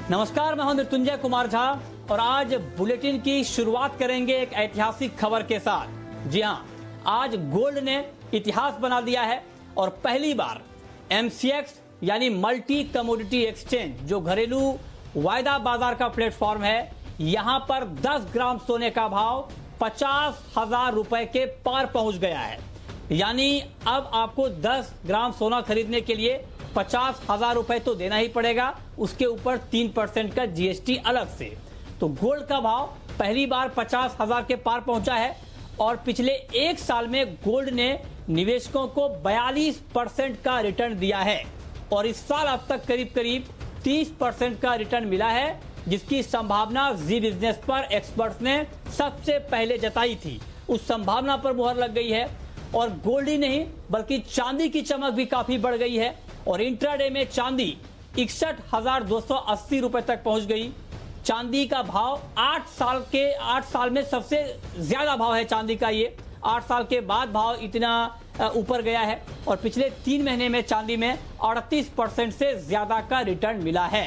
नमस्कार, मैं हूं मृत्युंजय कुमार झा और आज बुलेटिन की शुरुआत करेंगे एक ऐतिहासिक खबर के साथ। जी हां, आज गोल्ड ने इतिहास बना दिया है और पहली बार MCX यानी मल्टी कमोडिटी एक्सचेंज, जो घरेलू वायदा बाजार का प्लेटफॉर्म है, यहां पर 10 ग्राम सोने का भाव 50,000 रुपए के पार पहुंच गया है। यानी अब आपको 10 ग्राम सोना खरीदने के लिए 50,000 रुपए तो देना ही पड़ेगा, उसके ऊपर 3% का GST अलग से। तो गोल्ड का भाव पहली बार 50,000 के पार पहुंचा है और पिछले एक साल में गोल्ड ने निवेशकों को 42% का रिटर्न दिया है और इस साल अब तक करीब करीब 30% का रिटर्न मिला है, जिसकी संभावना जी बिजनेस पर एक्सपर्ट्स ने सबसे पहले जताई थी। उस संभावना पर मुहर लग गई है और गोल्ड ही नहीं बल्कि चांदी की चमक भी काफी बढ़ गई है और इंट्राडे में चांदी 61,280 रुपए तक पहुंच गई। चांदी का भाव 8 साल में सबसे ज्यादा भाव है चांदी का। ये 8 साल के बाद भाव इतना ऊपर गया है और पिछले 3 महीने में चांदी में 38% से ज्यादा का रिटर्न मिला है।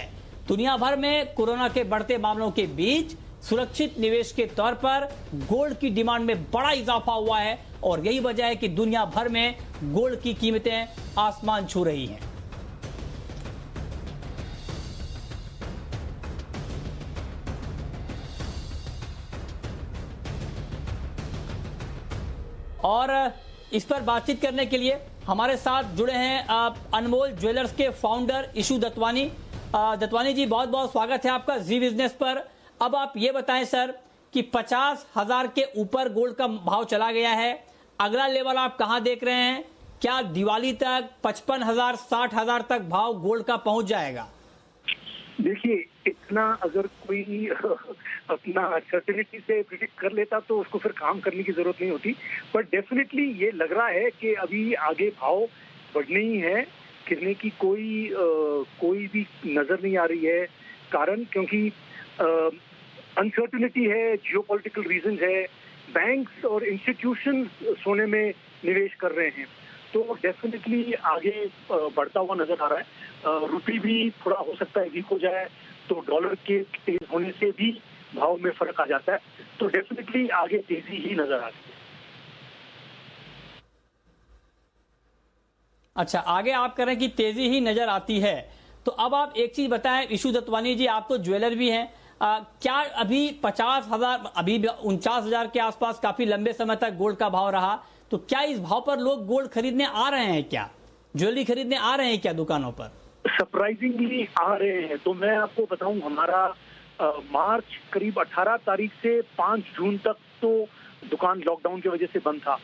दुनिया भर में कोरोना के बढ़ते मामलों के बीच सुरक्षित निवेश के तौर पर गोल्ड की डिमांड में बड़ा इजाफा हुआ है और यही वजह है कि दुनिया भर में गोल्ड की कीमतें आसमान छू रही हैं। और इस पर बातचीत करने के लिए हमारे साथ जुड़े हैं अनमोल ज्वेलर्स के फाउंडर इशू दत्वानी। दत्वानी जी, बहुत बहुत स्वागत है आपका जी बिजनेस पर। अब आप ये बताएं सर कि 50,000 के ऊपर गोल्ड का भाव चला गया है, अगला लेवल आप कहां देख रहे हैं? क्या दिवाली तक 55,000 60,000 तक भाव गोल्ड का पहुंच जाएगा? देखिए, इतना अगर कोई अपना सर्टेनिटी से प्रिडिक्ट कर लेता तो उसको फिर काम करने की जरूरत नहीं होती, पर डेफिनेटली ये लग रहा है कि अभी आगे भाव बढ़ने ही है, गिरने की कोई भी नजर नहीं आ रही है। कारण क्योंकि अनसर्टेनिटी है, जियोपॉलिटिकल रीजंस है, बैंक्स और इंस्टीट्यूशन सोने में निवेश कर रहे हैं, तो डेफिनेटली आगे बढ़ता हुआ नजर आ रहा है। रुपये भी थोड़ा हो सकता है वीक हो जाए तो डॉलर के तेज होने से भी भाव में फर्क आ जाता है, तो डेफिनेटली आगे तेजी ही नजर आ रही है। अच्छा, आगे आप कह रहे हैं कि तेजी ही नजर आती है। तो अब आप एक चीज बताएं इशू दत्वानी जी, आप तो ज्वेलर भी हैं, क्या अभी 50,000 अभी 49,000 के आसपास काफी लंबे समय तक गोल्ड का भाव रहा, तो क्या इस भाव पर लोग गोल्ड खरीदने आ रहे हैं? क्या ज्वेलरी खरीदने आ रहे हैं क्या दुकानों पर? सरप्राइजिंगली आ रहे हैं। तो मैं आपको बताऊं, हमारा मार्च करीब 18 तारीख से 5 जून तक तो दुकान लॉकडाउन की वजह से बंद था।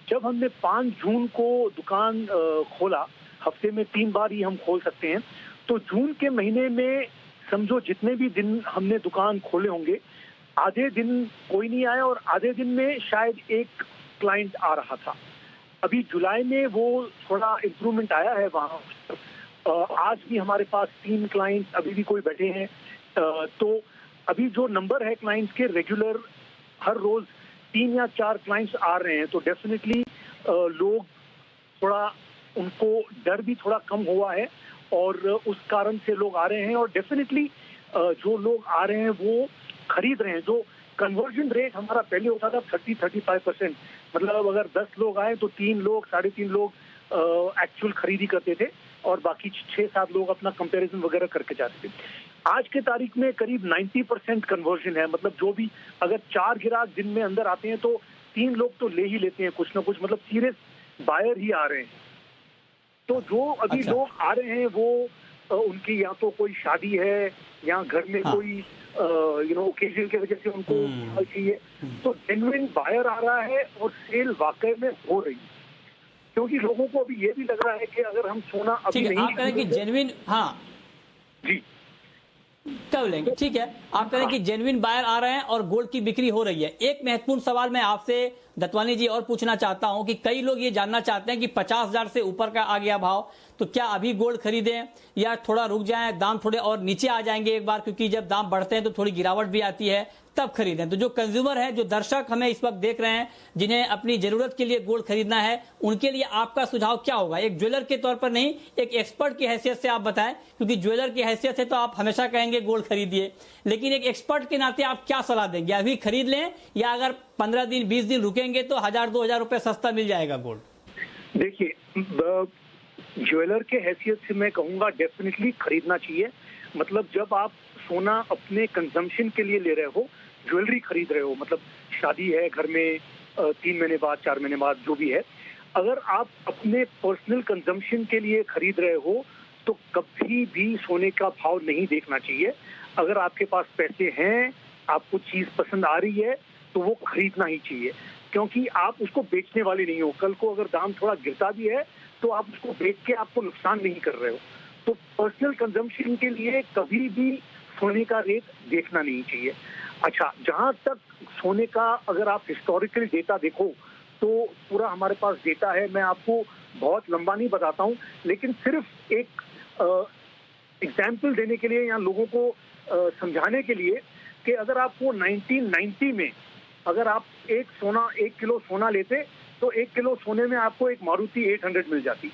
जब हमने 5 जून को दुकान खोला, हफ्ते में 3 बार ही हम खोल सकते हैं, तो जून के महीने में समझो जितने भी दिन हमने दुकान खोले होंगे, आधे दिन कोई नहीं आया और आधे दिन में शायद एक क्लाइंट आ रहा था। अभी जुलाई में वो थोड़ा इम्प्रूवमेंट आया है वहाँ। आज भी हमारे पास 3 क्लाइंट्स अभी भी कोई बैठे हैं। तो अभी जो नंबर है क्लाइंट्स के रेगुलर, हर रोज 3 या 4 क्लाइंट्स आ रहे हैं, तो डेफिनेटली लोग थोड़ा, उनको डर भी थोड़ा कम हुआ है और उस कारण से लोग आ रहे हैं। और डेफिनेटली जो लोग आ रहे हैं वो खरीद रहे हैं। जो कन्वर्जन रेट हमारा पहले होता था 30-35%, मतलब अगर 10 लोग आए तो 3 लोग 3.5 लोग एक्चुअल खरीदी करते थे और बाकी 6-7 लोग अपना कंपैरिजन वगैरह करके जाते थे। आज के तारीख में करीब 90% कन्वर्जन है, मतलब जो भी अगर 4 ग्राहक दिन में अंदर आते हैं तो 3 लोग तो ले ही लेते हैं कुछ ना कुछ, मतलब सीरियस बायर ही आ रहे हैं। तो जो अभी लोग आ रहे हैं वो उनकी या तो कोई शादी है या घर में कोई ओकेजन की वजह से उनको चाहिए, तो जेन्युइन बायर आ रहा है और सेल वाकई में हो रही है। क्योंकि लोगों को अभी ये भी लग रहा है कि अगर हम सोना अभी नहीं, आप कहें कि जेन्युइन, हाँ जी कर लेंगे, ठीक है, आप कह रहे हैं कि जेन्युइन बायर आ रहे हैं और गोल्ड की बिक्री हो रही है। एक महत्वपूर्ण सवाल मैं आपसे दत्वानी जी और पूछना चाहता हूं कि कई लोग ये जानना चाहते हैं कि 50,000 से ऊपर का आ गया भाव, तो क्या अभी गोल्ड खरीदें या थोड़ा रुक जाएं, दाम थोड़े और नीचे आ जाएंगे एक बार, क्योंकि जब दाम बढ़ते हैं तो थोड़ी गिरावट भी आती है, तब खरीदें। तो जो कंज्यूमर है, जो दर्शक हमें इस वक्त देख रहे हैं, जिन्हें अपनी जरूरत के लिए गोल्ड खरीदना है, उनके लिए आपका सुझाव क्या होगा? एक ज्वेलर के तौर पर नहीं, एक एक्सपर्ट की हैसियत से आप बताएं, क्योंकि ज्वेलर की हैसियत से तो आप हमेशा कहेंगे गोल्ड खरीदिए, लेकिन एक एक्सपर्ट के नाते आप क्या सलाह देंगे? अभी खरीद लें या अगर 15 दिन 20 दिन रुकेंगे तो 1000-2000 रुपए सस्ता मिल जाएगा गोल्ड? देखिए, ज्वेलर के हैसियत से मैं कहूंगा डेफिनेटली खरीदना चाहिए। मतलब जब आप सोना अपने कंजम्पशन के लिए ले रहे हो, ज्वेलरी खरीद रहे हो, मतलब शादी है घर में 3 महीने बाद 4 महीने बाद जो भी है, अगर आप अपने पर्सनल कंजम्पशन के लिए खरीद रहे हो तो कभी भी सोने का भाव नहीं देखना चाहिए। अगर आपके पास पैसे हैं, आपको चीज पसंद आ रही है तो वो खरीदना ही चाहिए, क्योंकि आप उसको बेचने वाले नहीं हो। कल को अगर दाम थोड़ा गिरता भी है तो आप उसको बेच के आपको नुकसान नहीं कर रहे हो। तो पर्सनल कंजम्पशन के लिए कभी भी सोने का रेट देखना नहीं चाहिए। अच्छा, जहां तक सोने का अगर आप हिस्टोरिकल डेटा देखो तो पूरा हमारे पास डेटा है, मैं आपको बहुत लंबा नहीं बताता हूं, लेकिन सिर्फ एक एग्जाम्पल देने के लिए या लोगों को समझाने के लिए कि अगर आपको 1990 में अगर आप 1 किलो सोना लेते तो 1 किलो सोने में आपको एक मारुति 800 मिल जाती।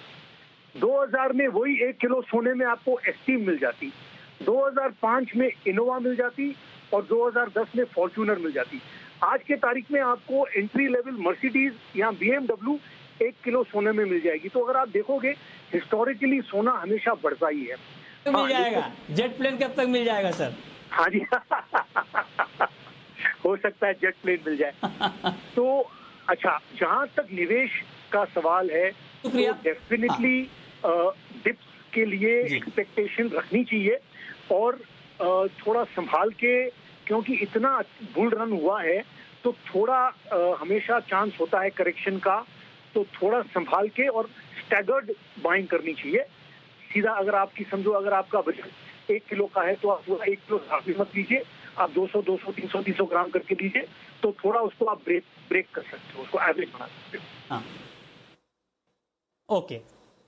2000 में वही 1 किलो सोने में आपको एस्टीम मिल जाती। 2005 में इनोवा मिल जाती और 2010 में फॉर्च्यूनर मिल जाती। आज के तारीख में आपको एंट्री लेवल मर्सिडीज या BMW 1 किलो सोने में मिल जाएगी। तो अगर आप देखोगे हिस्टोरिकली सोना हमेशा बढ़ता ही है। तो मिल जाएगा। जेट प्लेन कब तक मिल जाएगा सर? हाँ जी हो सकता है जेट प्लेन मिल जाए। तो अच्छा, जहां तक निवेश का सवाल है तो डेफिनेटली डिप्स के लिए एक्सपेक्टेशन रखनी चाहिए और थोड़ा संभाल के, क्योंकि इतना बुल रन हुआ है तो थोड़ा हमेशा चांस होता है करेक्शन का, तो थोड़ा संभाल के और स्टैगर्ड बाइंग करनी चाहिए। सीधा अगर आपकी समझो अगर आपका बजट 1 किलो का है तो आप पूरा 1 किलो साथ मत लीजिए, आप 200 300 ग्राम करके लीजिए, तो थोड़ा उसको आप ब्रेक कर सकते हो, उसको एवरेज बना सकते हो। हाँ, ओके।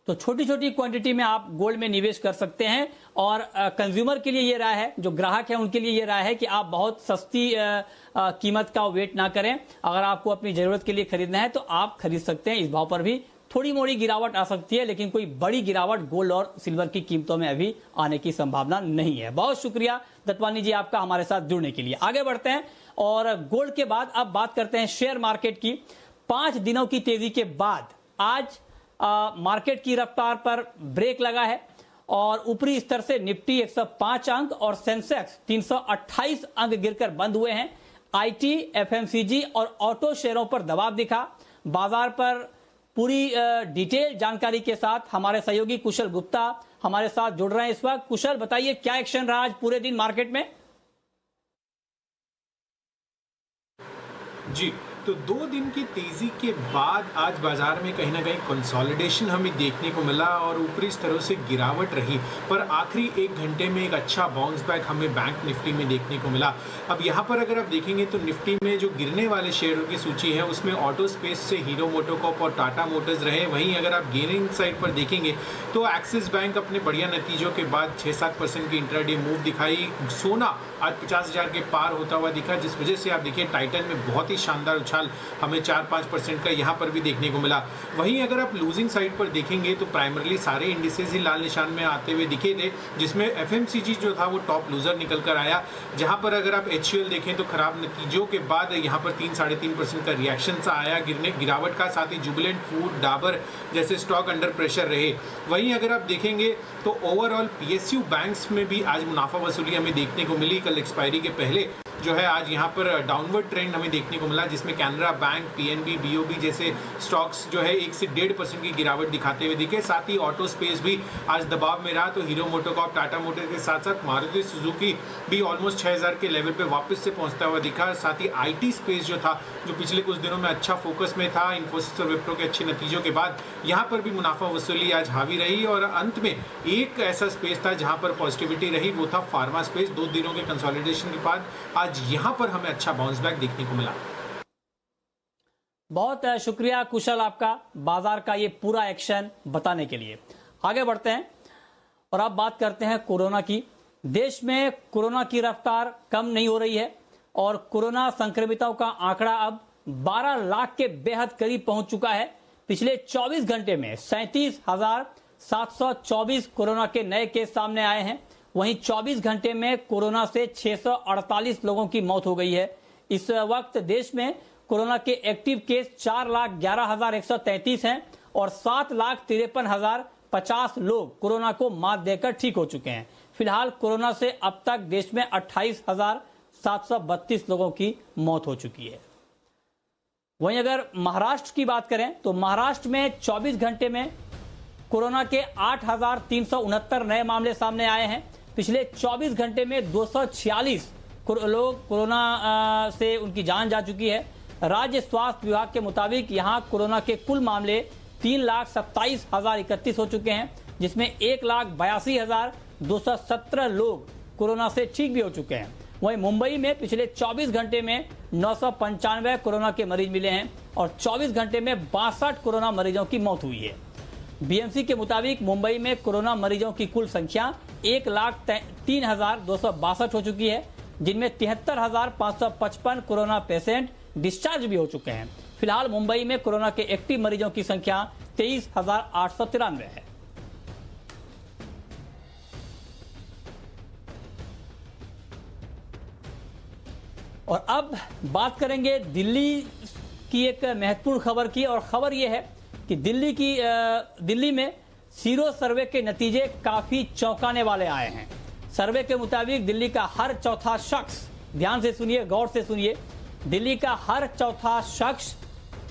तो छोटी छोटी क्वांटिटी में आप गोल्ड में निवेश कर सकते हैं। और कंज्यूमर के लिए ये राय है, जो ग्राहक है उनके लिए ये राय है कि आप बहुत सस्ती कीमत का वेट ना करें। अगर आपको अपनी जरूरत के लिए खरीदना है तो आप खरीद सकते हैं। इस भाव पर भी थोड़ी मोड़ी गिरावट आ सकती है, लेकिन कोई बड़ी गिरावट गोल्ड और सिल्वर की कीमतों में अभी आने की संभावना नहीं है। बहुत शुक्रिया दत्वानी जी आपका हमारे साथ जुड़ने के लिए। आगे बढ़ते हैं और गोल्ड के बाद अब बात करते हैं शेयर मार्केट की। 5 दिनों की तेजी के बाद आज मार्केट की रफ्तार पर ब्रेक लगा है और ऊपरी स्तर से निफ्टी 105 अंक और सेंसेक्स 328 अंक गिरकर बंद हुए हैं। आईटी, एफएमसीजी और ऑटो शेयरों पर दबाव दिखा। बाजार पर पूरी डिटेल जानकारी के साथ हमारे सहयोगी कुशल गुप्ता हमारे साथ जुड़ रहे हैं इस वक्त। कुशल, बताइए क्या एक्शन रहा आज पूरे दिन मार्केट में? जी, तो 2 दिन की तेजी के बाद आज बाजार में कहीं ना कहीं कंसोलिडेशन हमें देखने को मिला और ऊपरी स्तरों से गिरावट रही, पर आखिरी 1 घंटे में एक अच्छा बाउंस बैक हमें बैंक निफ्टी में देखने को मिला। अब यहाँ पर अगर आप देखेंगे तो निफ्टी में जो गिरने वाले शेयरों की सूची है उसमें ऑटो स्पेस से हीरो मोटोकॉर्प और टाटा मोटर्स रहे। वहीं अगर आप गेनिंग साइड पर देखेंगे तो एक्सिस बैंक अपने बढ़िया नतीजों के बाद 6-7% की इंट्राडे मूव दिखाई। सोना आज 50,000 के पार होता हुआ दिखा, जिस वजह से आप देखिए टाइटन में बहुत ही शानदार उछाल हमें 4-5% का यहाँ पर भी देखने को मिला। वहीं अगर आप लूजिंग साइड पर देखेंगे तो प्राइमरली सारे इंडिसेस ही लाल निशान में आते हुए दिखे थे, जिसमें एफएमसीजी जो था वो टॉप लूजर निकल कर आया। जहाँ पर अगर आप एचयूएल देखें तो खराब नतीजों के बाद यहाँ पर 3-3.5% का रिएक्शन सा आया गिरावट का। साथ ही जुबिलेंट फूड, डाबर जैसे स्टॉक अंडर प्रेशर रहे। वहीं अगर आप देखेंगे तो ओवरऑल पीएसयू बैंक्स में भी आज मुनाफा वसूली हमें देखने को मिली। कल एक्सपायरी के पहले जो है आज यहाँ पर डाउनवर्ड ट्रेंड हमें देखने को मिला, जिसमें कैनरा बैंक, पीएनबी, बीओबी जैसे स्टॉक्स जो है 1 से 1.5% की गिरावट दिखाते हुए दिखे। साथ ही ऑटो स्पेस भी आज दबाव में रहा, तो हीरो मोटोकॉर्प, टाटा मोटर्स के साथ साथ मारुति सुजुकी भी ऑलमोस्ट 6,000 के लेवल पे वापस से पहुंचता हुआ दिखा। साथ ही आईटी स्पेस जो था, जो पिछले कुछ दिनों में अच्छा फोकस में था इन्फोसिस और विप्रो के अच्छे नतीजों के बाद, यहाँ पर भी मुनाफा वसूली आज हावी रही। और अंत में एक ऐसा स्पेस था जहाँ पर पॉजिटिविटी रही, वो था फार्मा स्पेस। 2 दिनों के कंसोलिडेशन के बाद आज यहाँ पर हमें अच्छा बाउंस बैक देखने को मिला। बहुत शुक्रिया कुशल आपका बाजार का ये पूरा एक्शन बताने के लिए। आगे बढ़ते हैं और अब बात करते हैं कोरोना की। देश में कोरोना की रफ्तार कम नहीं हो रही है और कोरोना संक्रमितों का आंकड़ा अब 12 लाख के बेहद करीब पहुंच चुका है। पिछले 24 घंटे में 37,724 कोरोना के नए केस सामने आए हैं। वहीं 24 घंटे में कोरोना से 648 लोगों की मौत हो गई है। इस वक्त देश में कोरोना के एक्टिव केस 4,11,133 हैं और 7,53,050 लोग कोरोना को मात देकर ठीक हो चुके हैं। फिलहाल कोरोना से अब तक देश में 28,732 लोगों की मौत हो चुकी है। वहीं अगर महाराष्ट्र की बात करें तो महाराष्ट्र में 24 घंटे में कोरोना के 8,369 नए मामले सामने आए हैं। पिछले 24 घंटे में 246 लोग कोरोना से उनकी जान जा चुकी है। राज्य स्वास्थ्य विभाग के मुताबिक यहां कोरोना के कुल मामले 3,27,031 हो चुके हैं, जिसमें 1,82,217 लोग कोरोना से ठीक भी हो चुके हैं। वहीं मुंबई में पिछले 24 घंटे में 995 कोरोना के मरीज मिले हैं और 24 घंटे में 62 कोरोना मरीजों की मौत हुई है। बीएमसी के मुताबिक मुंबई में कोरोना मरीजों की कुल संख्या 1,03,262 हो चुकी है, जिनमें 73,555 कोरोना पेशेंट डिस्चार्ज भी हो चुके हैं। फिलहाल मुंबई में कोरोना के एक्टिव मरीजों की संख्या 23,893 है। और अब बात करेंगे दिल्ली की एक महत्वपूर्ण खबर की, और खबर यह है कि दिल्ली में सीरो सर्वे के नतीजे काफी चौंकाने वाले आए हैं। सर्वे के मुताबिक दिल्ली का हर चौथा शख्स, ध्यान से सुनिए, गौर से सुनिए, दिल्ली का हर चौथा शख्स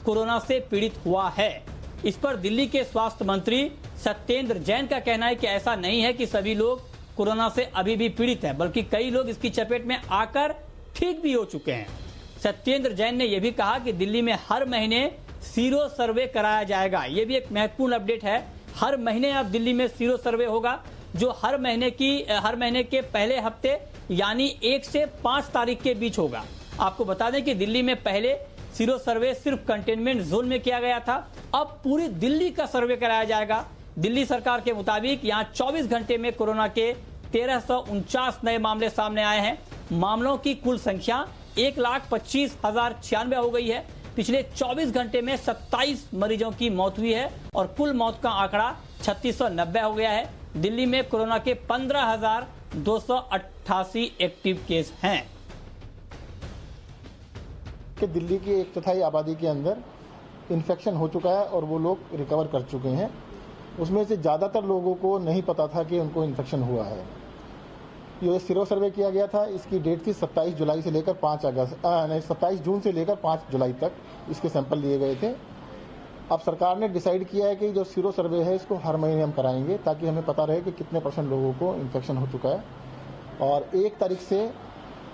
कोरोना से पीड़ित हुआ है। इस पर दिल्ली के स्वास्थ्य मंत्री सत्येंद्र जैन का कहना है कि ऐसा नहीं है कि सभी लोग कोरोना से अभी भी पीड़ित हैं, बल्कि कई लोग इसकी चपेट में आकर ठीक भी हो चुके हैं। सत्येंद्र जैन ने यह भी कहा कि दिल्ली में हर महीने सीरो सर्वे कराया जाएगा। यह भी एक महत्वपूर्ण अपडेट है। हर महीने अब दिल्ली में सीरो सर्वे होगा, जो हर महीने के पहले हफ्ते यानी 1 से 5 तारीख के बीच होगा। आपको बता दें कि दिल्ली में पहले सीरो सर्वे सिर्फ कंटेनमेंट जोन में किया गया था, अब पूरी दिल्ली का सर्वे कराया जाएगा। दिल्ली सरकार के मुताबिक यहां 24 घंटे में कोरोना के 1349 नए मामले सामने आए हैं। मामलों की कुल संख्या 1,25,096 हो गई है। पिछले 24 घंटे में 27 मरीजों की मौत हुई है और कुल मौत का आंकड़ा 3690 हो गया है। दिल्ली में कोरोना के 15,288 एक्टिव केस हैं। कि दिल्ली की 1/4 आबादी के अंदर इन्फेक्शन हो चुका है और वो लोग रिकवर कर चुके हैं। उसमें से ज़्यादातर लोगों को नहीं पता था कि उनको इन्फेक्शन हुआ है। ये सीरो सर्वे किया गया था, इसकी डेट थी 27 जुलाई से लेकर 27 जून से लेकर 5 जुलाई तक इसके सैंपल लिए गए थे। अब सरकार ने डिसाइड किया है कि जो सीरो सर्वे है इसको हर महीने हम कराएंगे, ताकि हमें पता रहे कि कितने % लोगों को इन्फेक्शन हो चुका है। और 1 तारीख से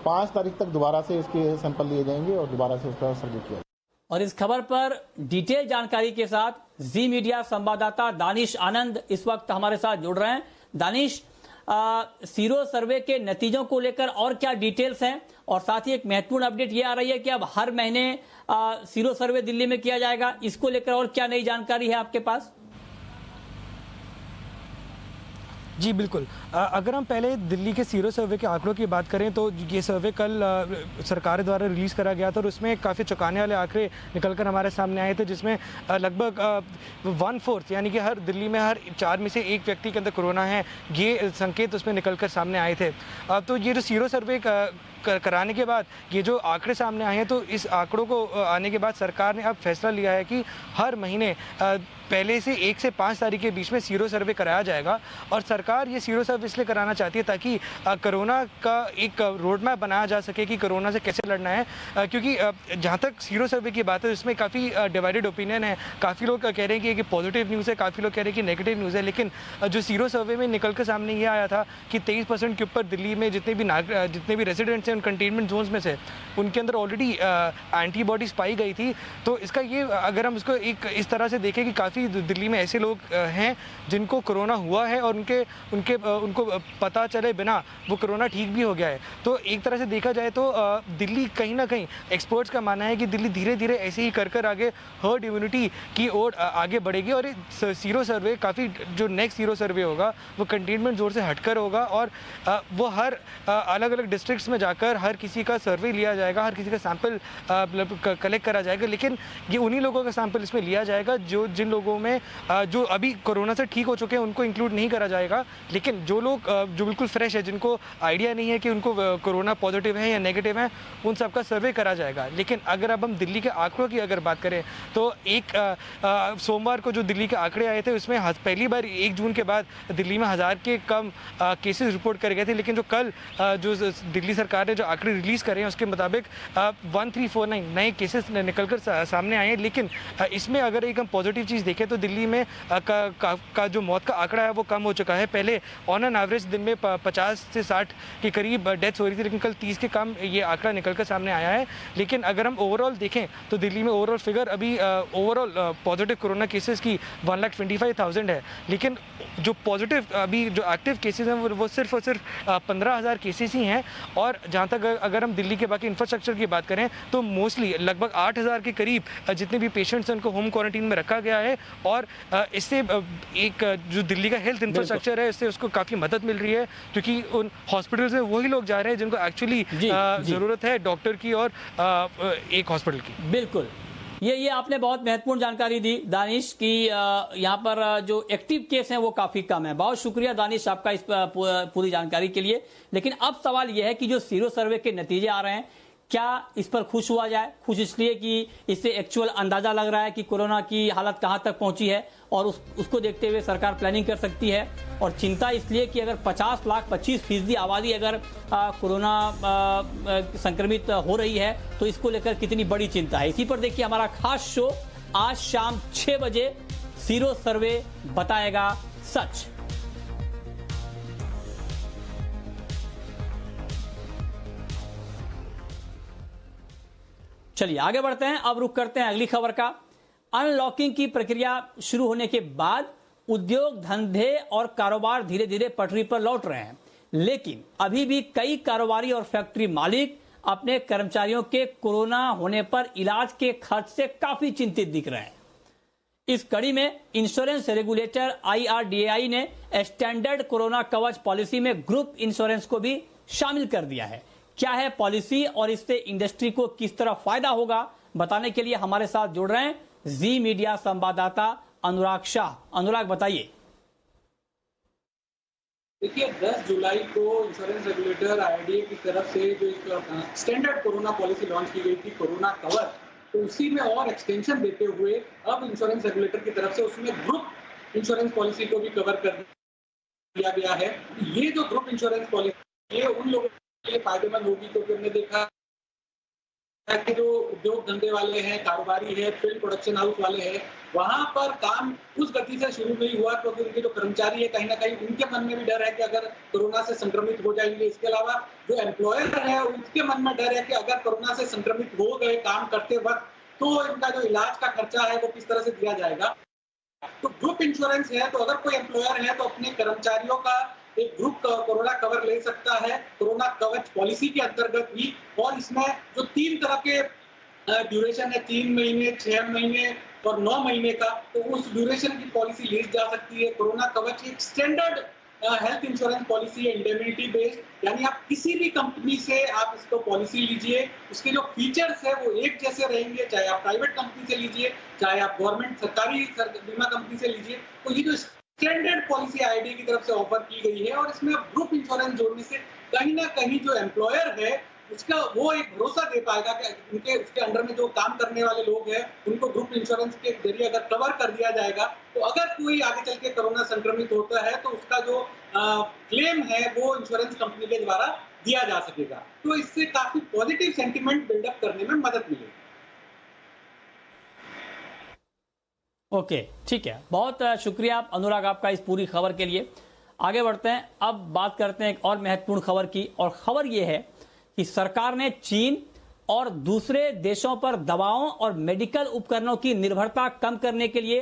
5 तारीख तक दोबारा से इसके सैंपल लिए जाएंगे और दोबारा से उसका सर्वे किया जाएगा। और इस खबर पर डिटेल जानकारी के साथ जी मीडिया संवाददाता दानिश आनंद इस वक्त हमारे साथ जुड़ रहे हैं। दानिश, सीरो सर्वे के नतीजों को लेकर और क्या डिटेल्स हैं, और साथ ही एक महत्वपूर्ण अपडेट ये आ रही है कि अब हर महीने सीरो सर्वे दिल्ली में किया जाएगा, इसको लेकर और क्या नई जानकारी है आपके पास? जी बिल्कुल। अगर हम पहले दिल्ली के सीरो सर्वे के आंकड़ों की बात करें तो ये सर्वे कल सरकार द्वारा रिलीज़ करा गया था और उसमें काफ़ी चौंकाने वाले आंकड़े निकलकर हमारे सामने आए थे, जिसमें लगभग 1/4 यानी कि हर दिल्ली में हर 4 में से 1 व्यक्ति के अंदर कोरोना है, ये संकेत उसमें निकलकर सामने आए थे। तो ये जो सीरो सर्वे कराने के बाद ये जो आंकड़े सामने आए हैं, तो इस आंकड़ों को आने के बाद सरकार ने अब फैसला लिया है कि हर महीने पहले से 1 से 5 तारीख के बीच में सीरो सर्वे कराया जाएगा। और सरकार ये सीरो सर्वे इसलिए कराना चाहती है ताकि कोरोना का एक रोड मैप बनाया जा सके कि कोरोना से कैसे लड़ना है, क्योंकि जहाँ तक सीरो सर्वे की बात है उसमें काफ़ी डिवाइडेड ओपिनियन है। काफ़ी लोग कह रहे हैं कि ये पॉजिटिव न्यूज़ है, काफ़ी लोग कह रहे हैं कि नेगेटिव न्यूज़ है। लेकिन जो सीरो सर्वे में निकल कर सामने ये आया था कि 23% के ऊपर दिल्ली में जितने भी रेजिडेंट्स उन कंटेनमेंट जोन्स में से उनके अंदर ऑलरेडी एंटीबॉडीज पाई गई थी। तो इसका ये अगर हम इसको एक इस तरह से देखें कि काफ़ी दिल्ली में ऐसे लोग हैं जिनको कोरोना हुआ है और उनको पता चले बिना वो कोरोना ठीक भी हो गया है। तो एक तरह से देखा जाए तो दिल्ली कहीं ना कहीं एक्सपर्ट्स का मानना है कि दिल्ली धीरे धीरे ऐसे ही कर आगे हर्ड इम्यूनिटी की ओर आगे बढ़ेगी और सीरो सर्वे काफ़ी जो नेक्स्ट सीरो सर्वे होगा वो कंटेनमेंट जोन से हटकर होगा और वो हर अलग अलग डिस्ट्रिक्ट्स में जाकर हर किसी का सर्वे लिया जाएगा, हर किसी का सैंपल कलेक्ट करा जाएगा। लेकिन ये उन्हीं लोगों का सैंपल इसमें लिया जाएगा जिन लोगों में जो अभी कोरोना से ठीक हो चुके हैं उनको इंक्लूड नहीं करा जाएगा। लेकिन जो लोग जो बिल्कुल फ्रेश है, जिनको आइडिया नहीं है कि उनको कोरोना पॉजिटिव है या नेगेटिव है, उन सबका सर्वे करा जाएगा। लेकिन अगर अब हम दिल्ली के आंकड़ों की अगर बात करें तो एक सोमवार को जो दिल्ली के आंकड़े आए थे उसमें पहली बार 1 जून के बाद दिल्ली में 1000 के कम केसेस रिपोर्ट करे गए थे। लेकिन जो कल जो दिल्ली सरकार ने जो आंकड़े रिलीज़ करे हैं उसके मुताबिक 1349 नए केसेस निकलकर सामने आए हैं। लेकिन इसमें अगर एक हम पॉजिटिव चीज़ देखें तो दिल्ली में का जो मौत का आंकड़ा है वो कम हो चुका है। पहले ऑन एन एवरेज दिन में 50 से 60 के करीब डेथ्स हो रही थी, लेकिन कल 30 के कम ये आंकड़ा निकलकर सामने आया है। लेकिन अगर हम ओवरऑल देखें तो दिल्ली में ओवरऑल फिगर अभी ओवरऑल पॉजिटिव कोरोना केसेस की 1,25,000 है। लेकिन जो पॉजिटिव अभी जो एक्टिव केसेस हैं वो सिर्फ और सिर्फ 15,000 केसेस ही हैं। और जहाँ तक अगर हम दिल्ली के बाकी इंफ्रास्ट्रक्चर की बात करें तो मोस्टली लगभग 8,000 के करीब जितने भी पेशेंट्स हैं उनको होम क्वारंटीन में रखा गया है। और इससे एक जो दिल्ली का हेल्थ इंफ्रास्ट्रक्चर है इससे उसको काफ़ी मदद मिल रही है, क्योंकि उन हॉस्पिटल्स में वही लोग जा रहे हैं जिनको एक्चुअली ज़रूरत है डॉक्टर की और एक हॉस्पिटल की। बिल्कुल, ये आपने बहुत महत्वपूर्ण जानकारी दी दानिश की। यहाँ पर जो एक्टिव केस हैं वो काफी कम है। बहुत शुक्रिया दानिश आपका इस पूरी जानकारी के लिए। लेकिन अब सवाल यह है कि जो सीरो सर्वे के नतीजे आ रहे हैं, क्या इस पर खुश हुआ जाए? खुश इसलिए कि इससे एक्चुअल अंदाजा लग रहा है कि कोरोना की हालत कहां तक पहुंची है और उसको देखते हुए सरकार प्लानिंग कर सकती है। और चिंता इसलिए कि अगर 50 लाख 25% आबादी अगर कोरोना संक्रमित हो रही है तो इसको लेकर कितनी बड़ी चिंता है। इसी पर देखिए हमारा खास शो आज शाम 6 बजे सीरो सर्वे बताएगा सच। चलिए आगे बढ़ते हैं। अब रुख करते हैं अगली खबर का। अनलॉकिंग की प्रक्रिया शुरू होने के बाद उद्योग धंधे और कारोबार धीरे धीरे पटरी पर लौट रहे हैं, लेकिन अभी भी कई कारोबारी और फैक्ट्री मालिक अपने कर्मचारियों के कोरोना होने पर इलाज के खर्च से काफी चिंतित दिख रहे हैं। इस कड़ी में इंश्योरेंस रेगुलेटर IRDAI ने स्टैंडर्ड कोरोना कवच पॉलिसी में ग्रुप इंश्योरेंस को भी शामिल कर दिया है। क्या है पॉलिसी और इससे इंडस्ट्री को किस तरह फायदा होगा, बताने के लिए हमारे साथ जुड़ रहे हैं जी मीडिया संवाददाता अनुराग शाह। अनुराग बताइए। देखिए 10 जुलाई को इंश्योरेंस रेगुलेटर IRDAI की तरफ से जो एक स्टैंडर्ड कोरोना पॉलिसी लॉन्च की गई थी कोरोना कवर, तो उसी में और एक्सटेंशन देते हुए अब इंश्योरेंस रेगुलेटर की तरफ से उसमें ग्रुप इंश्योरेंस पॉलिसी को भी कवर कर दिया गया है। ये जो ग्रुप इंश्योरेंस पॉलिसी ये उन लोगों के लिए फायदेमंद होगी, क्योंकि हमने देखा कि जो उद्योग धंधे वाले हैं, कारोबारी है, फिल्म प्रोडक्शन हाउस वाले हैं, वहां पर काम उस गति से शुरू नहीं हुआ क्योंकि उनके जो कर्मचारी है कहीं ना कहीं उनके मन में भी डर है कि अगर कोरोना से संक्रमित हो जाएंगे। इसके अलावा जो एम्प्लॉयर है उनके मन में डर है कि अगर कोरोना से संक्रमित हो गए काम करते वक्त तो इनका जो इलाज का खर्चा है वो किस तरह से दिया जाएगा। तो ग्रुप इंश्योरेंस है तो अगर कोई एम्प्लॉयर है तो अपने कर्मचारियों का एक ग्रुप कोरोना कवर ले सकता है कोरोना कवच पॉलिसी के अंतर्गत भी। और इसमें जो 3 तरह के ड्यूरेशन है, 3 महीने, 6 महीने और 9 महीने का, तो उस ड्यूरेशन की पॉलिसी ली जा सकती है। कोरोना कवच एक स्टैंडर्ड हेल्थ इंश्योरेंस पॉलिसी है, इंडेमिनिटी बेस्ड, यानी आप किसी भी कंपनी से आप इसको पॉलिसी लीजिए, उसके जो फीचर्स है वो एक जैसे रहेंगे, चाहे आप प्राइवेट कंपनी से लीजिए, चाहे आप गवर्नमेंट सरकारी बीमा कंपनी से लीजिए। तो ये जो स्टैंडर्ड पॉलिसी IRDAI की तरफ से ऑफर की गई है और इसमें ग्रुप इंश्योरेंस जोड़ने से कहीं ना कहीं जो एम्प्लॉयर है उसका वो एक भरोसा दे पाएगा कि उसके अंडर में जो काम करने वाले लोग हैं उनको ग्रुप इंश्योरेंस के जरिए अगर कवर कर दिया जाएगा तो अगर कोई आगे चल के कोरोना संक्रमित होता है तो उसका जो क्लेम है वो इंश्योरेंस कंपनी के द्वारा दिया जा सकेगा। तो इससे काफी पॉजिटिव सेंटिमेंट बिल्डअप करने में मदद मिलेगी। ओके, ठीक है, बहुत शुक्रिया अनुराग आपका इस पूरी खबर के लिए। आगे बढ़ते हैं, अब बात करते हैं एक और महत्वपूर्ण खबर की, और खबर यह है कि सरकार ने चीन और दूसरे देशों पर दवाओं और मेडिकल उपकरणों की निर्भरता कम करने के लिए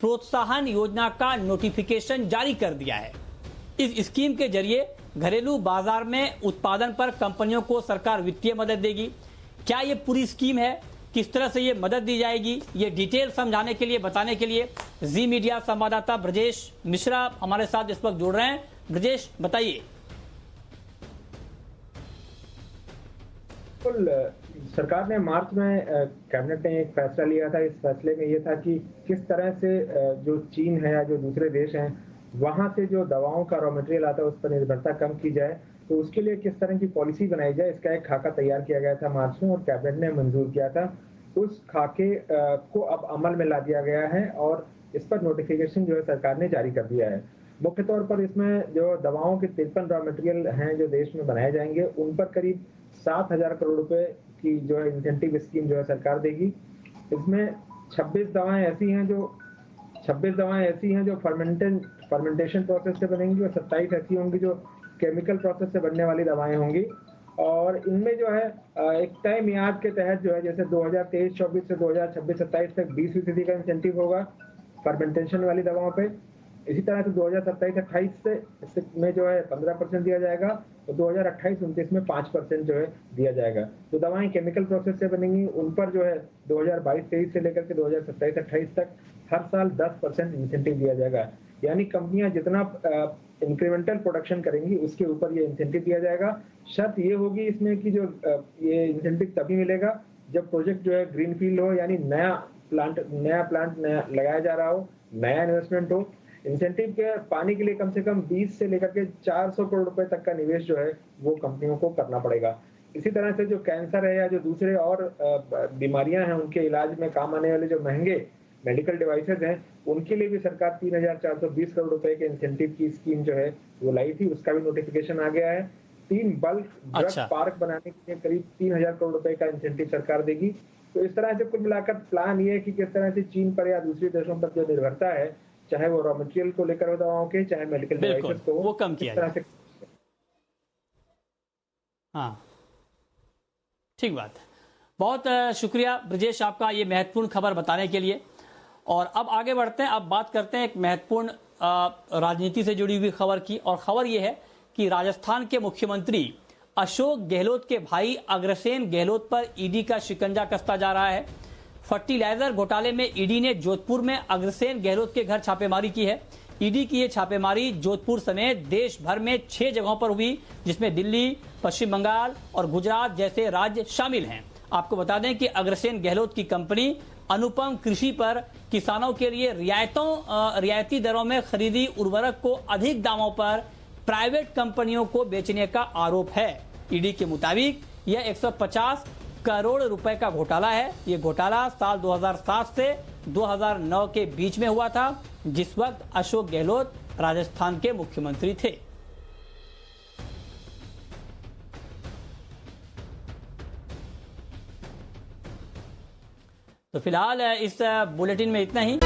प्रोत्साहन योजना का नोटिफिकेशन जारी कर दिया है। इस स्कीम के जरिए घरेलू बाजार में उत्पादन पर कंपनियों को सरकार वित्तीय मदद देगी। क्या ये पूरी स्कीम है, किस तरह से ये मदद दी जाएगी, ये डिटेल समझाने के लिए, बताने के लिए जी मीडिया संवाददाता ब्रजेश मिश्रा हमारे साथ इस वक्त जुड़ रहे हैं। ब्रजेश, बताइए। सरकार ने मार्च में कैबिनेट ने एक फैसला लिया था। इस फैसले में ये था कि किस तरह से जो चीन है या जो दूसरे देश हैं वहां से जो दवाओं का रॉ मटेरियल आता है उस पर निर्भरता कम की जाए, तो उसके लिए किस तरह की पॉलिसी बनाई जाए, इसका एक खाका तैयार किया गया था मार्च में और कैबिनेट ने मंजूर किया था। उस खाके को अब अमल में ला दिया गया है और इस पर नोटिफिकेशन जो है सरकार ने जारी कर दिया है। मुख्य तौर पर इसमें जो दवाओं के 53 रॉ मटेरियल हैं जो देश में बनाए जाएंगे उन पर करीब 7,000 करोड़ रुपए की जो है इंसेंटिव स्कीम जो है सरकार देगी। इसमें 26 दवाएं ऐसी हैं जो फर्मेंटेशन प्रोसेस से बनेंगी और 27 ऐसी होंगी जो केमिकल प्रोसेस से बनने वाली दवाएं होंगी। और इनमें जो है एक तय मियाद के तहत जो है जैसे 2023-24 से 2026-27 तक 20% का इंसेंटिव होगा फर्मेंटेशन वाली दवाओं पे। इसी तरह से 2027-28 में जो है 15% दिया जाएगा और 2028-29 में 5% जो है दिया जाएगा। तो दवाएं केमिकल प्रोसेस से बनेंगी उन पर जो है 2022-23 से लेकर के 2027-28 तक हर साल 10% इंसेंटिव दिया जाएगा। यानी कंपनियां जितना इंक्रीमेंटल प्रोडक्शन करेंगी उसके ऊपर ये इंसेंटिव दिया जाएगा। शर्त ये होगी इसमें कि जो ये इंसेंटिव तभी मिलेगा जब प्रोजेक्ट जो है ग्रीनफील्ड हो, यानी नया प्लांट लगाया जा रहा हो, नया इन्वेस्टमेंट हो। इंसेंटिव के पाने के लिए कम से कम 20 से लेकर के 400 करोड़ रुपए तक का निवेश जो है वो कंपनियों को करना पड़ेगा। इसी तरह से जो कैंसर है या जो दूसरे और बीमारियां हैं उनके इलाज में काम आने वाले जो महंगे मेडिकल डिवाइसेज हैं उनके लिए भी सरकार 3,420 करोड़ रुपए के इंसेंटिव की स्कीम जो है वो लाई थी, उसका भी नोटिफिकेशन आ गया है। 3 बल्क ड्रग पार्क बनाने के लिए करीब 3,000 करोड़ रुपए का इंसेंटिव सरकार देगी। तो इस तरह से कुल मिलाकर प्लान ये है कि किस तरह से चीन पर या दूसरे देशों पर जो निर्भरता है, चाहे वो रॉ मटेरियल को लेकर हो दवाओं के, चाहे मेडिकल डिवाइसेस को, वो कम किया जाए। हाँ, ठीक बात है। बहुत शुक्रिया ब्रजेश आपका ये महत्वपूर्ण खबर बताने के लिए। और अब आगे बढ़ते हैं, अब बात करते हैं एक महत्वपूर्ण राजनीति से जुड़ी हुई खबर की। और खबर यह है कि राजस्थान के मुख्यमंत्री अशोक गहलोत के भाई अग्रसेन गहलोत पर ईडी का शिकंजा कसता जा रहा है। फर्टिलाइजर घोटाले में ईडी ने जोधपुर में अग्रसेन गहलोत के घर छापेमारी की है। ईडी की ये छापेमारी जोधपुर समेत देश भर में 6 जगहों पर हुई, जिसमें दिल्ली, पश्चिम बंगाल और गुजरात जैसे राज्य शामिल हैं। आपको बता दें कि अग्रसेन गहलोत की कंपनी अनुपम कृषि पर किसानों के लिए रियायती दरों में खरीदी उर्वरक को अधिक दामों पर प्राइवेट कंपनियों को बेचने का आरोप है। ईडी के मुताबिक यह 150 करोड़ रुपए का घोटाला है। यह घोटाला साल 2007 से 2009 के बीच में हुआ था, जिस वक्त अशोक गहलोत राजस्थान के मुख्यमंत्री थे। तो फिलहाल इस बुलेटिन में इतना ही।